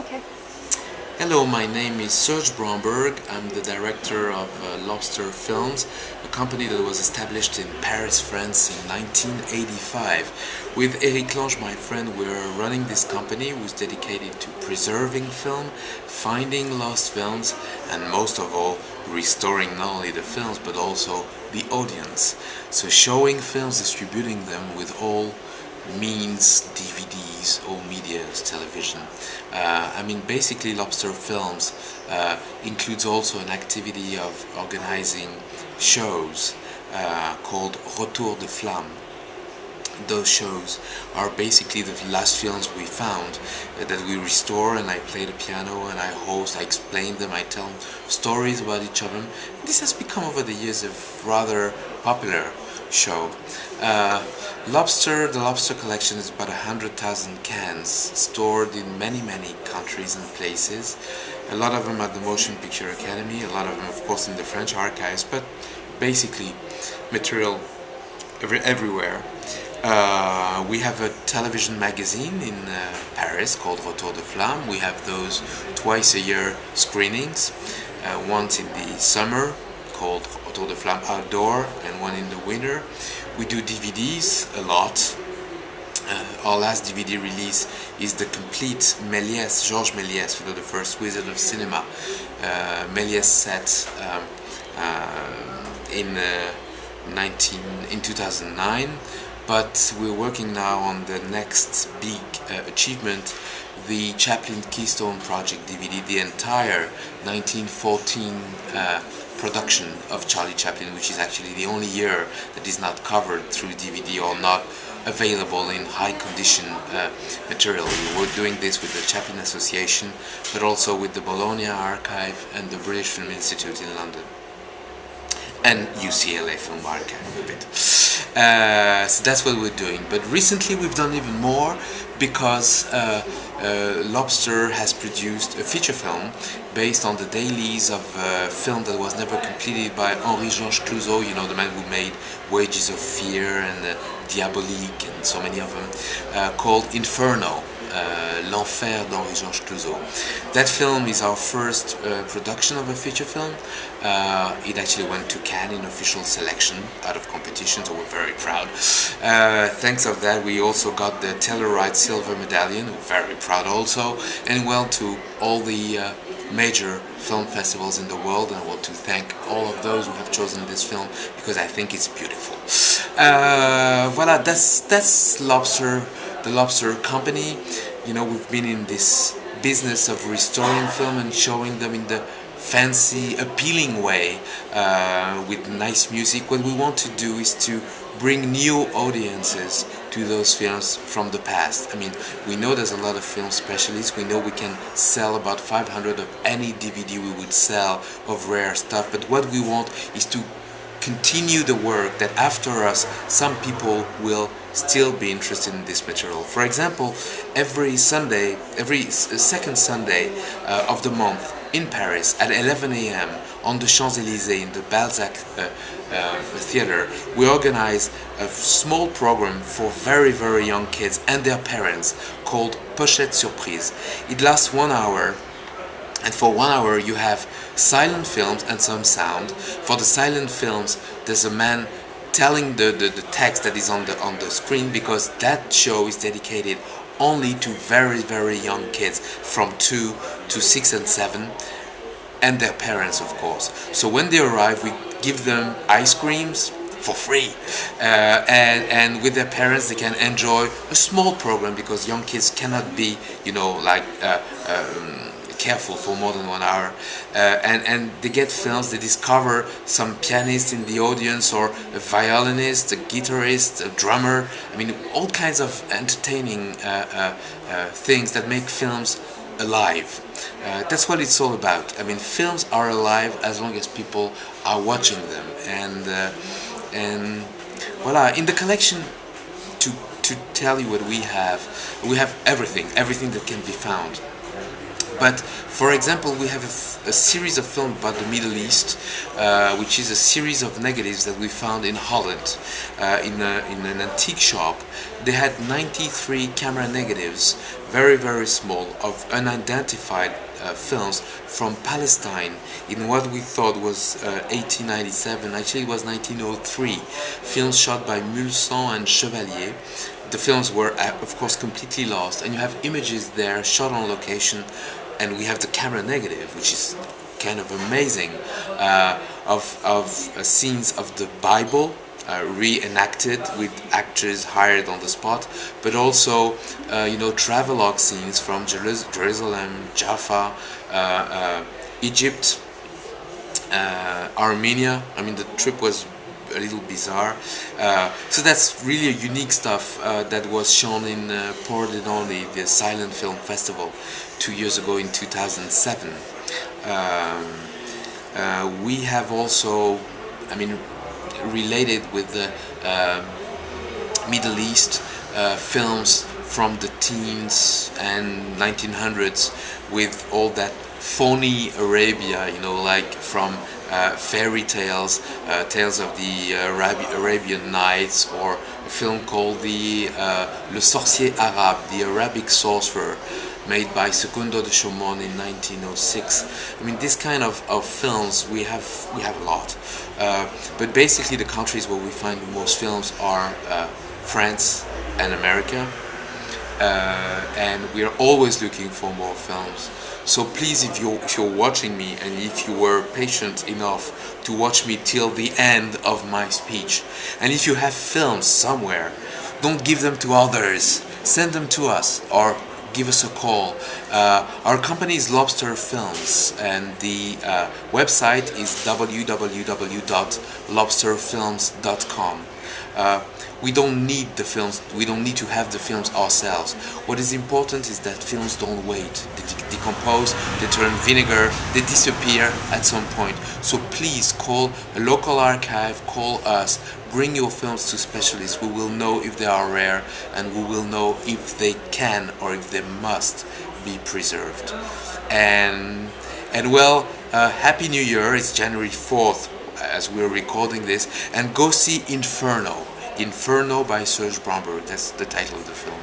Okay. Hello, my name is Serge Bromberg. I'm the director of Lobster Films, a company that was established in Paris, France in 1985. With Eric Lange, my friend, we're running this company who's dedicated to preserving film, finding lost films, and most of all, restoring not only the films but also the audience. So showing films, distributing them with all means, DVDs, all medias, television. Basically, Lobster Films includes also an activity of organizing shows called Retour de Flamme. Those shows are basically the last films we found that we restore, and I play the piano and I host, I explain them, I tell stories about each of them. This has become over the years a rather popular show. Uh, the Lobster collection is about 100,000 cans stored in many countries and places. A lot of them at the Motion Picture Academy, a lot of them, of course, in the French archives, but basically material everywhere. We have a television magazine in Paris called Retour de Flamme. We have those twice a year screenings, once in the summer called Retour de Flamme Outdoor and one in the winter. We do DVDs a lot. Our last DVD release is the complete Georges Méliès, the first wizard of cinema. Méliès set in 2009, but we're working now on the next big achievement, the Chaplin Keystone Project DVD, the entire 1914 production of Charlie Chaplin, which is actually the only year that is not covered through DVD or not available in high condition material. We were doing this with the Chaplin Association, but also with the Bologna Archive and the British Film Institute in London, and UCLA Film Archive a bit. So that's what we're doing. But recently we've done even more because Lobster has produced a feature film based on the dailies of a film that was never completed by Henri-Georges Clouzot, you know, the man who made Wages of Fear and Diabolique and so many of them, called Inferno. L'Enfer d'Henri-Georges Clouzot. That film is our first production of a feature film. It actually went to Cannes in official selection out of competition, so we're very proud. Thanks of that, we also got the Telluride Silver Medallion, we're very proud also, and well, to all the major film festivals in the world, and I want to thank all of those who have chosen this film because I think it's beautiful. Voilà, that's Lobster, the Lobster Company. You know, we've been in this business of restoring film and showing them in the fancy, appealing way with nice music. What we want to do is to bring new audiences to those films from the past. I mean, we know there's a lot of film specialists. We know we can sell about 500 of any DVD we would sell of rare stuff. But what we want is to continue the work that after us some people will still be interested in this material. For example, every Sunday, every second Sunday of the month in Paris at 11 a.m. on the Champs-Élysées in the Balzac theater, we organize a small program for very young kids and their parents called Pochette Surprise. It lasts 1 hour, and for 1 hour you have silent films and some sound. For the silent films, there's a man telling the text that is on the screen, because that show is dedicated only to very young kids from 2 to 6 and 7, and their parents, of course. So when they arrive, we give them ice creams for free, and with their parents they can enjoy a small program, because young kids cannot be, you know, like careful for more than 1 hour, and they get films. They discover some pianist in the audience, or a violinist, a guitarist, a drummer. I mean, all kinds of entertaining things that make films alive. That's what it's all about. I mean, films are alive as long as people are watching them, and voila. In the collection, to tell you what we have everything that can be found. But for example, we have a series of films about the Middle East, which is a series of negatives that we found in Holland, in an antique shop. They had 93 camera negatives, very very small, of unidentified films from Palestine in what we thought was 1897. Actually, it was 1903. Films shot by Mulsanne and Chevalier. The films were, of course, completely lost, and you have images there shot on location, and we have the camera negative, which is kind of amazing, of scenes of the Bible reenacted with actors hired on the spot, but also travelogue scenes from Jerusalem, Jaffa, Egypt, Armenia. I mean, the trip was a little bizarre. So that's really a unique stuff that was shown in Pordenone, the Silent Film Festival, 2 years ago in 2007. We have also, I mean, related with the Middle East films from the teens and 1900s, with all that phony Arabia, like from fairy tales, tales of the Arabian Nights, or a film called Le Sorcier Arabe, the Arabic Sorcerer, made by Segundo de Chaumont in 1906. I mean, this kind of films we have a lot, but basically the countries where we find the most films are France and America, and we are always looking for more films. So please, if you're watching me, and if you were patient enough to watch me till the end of my speech, and if you have films somewhere, don't give them to others. Send them to us, or give us a call. Our company is Lobster Films, and the website is www.lobsterfilms.com. We don't need the films. We don't need to have the films ourselves. What is important is that films don't wait. They decompose, they turn vinegar, they disappear at some point. So please call a local archive, call us, bring your films to specialists. We will know if they are rare, and we will know if they can or if they must be preserved. And well, Happy New Year. It's January 4th as we're recording this, and go see Inferno by Serge Bromberg. That's the title of the film.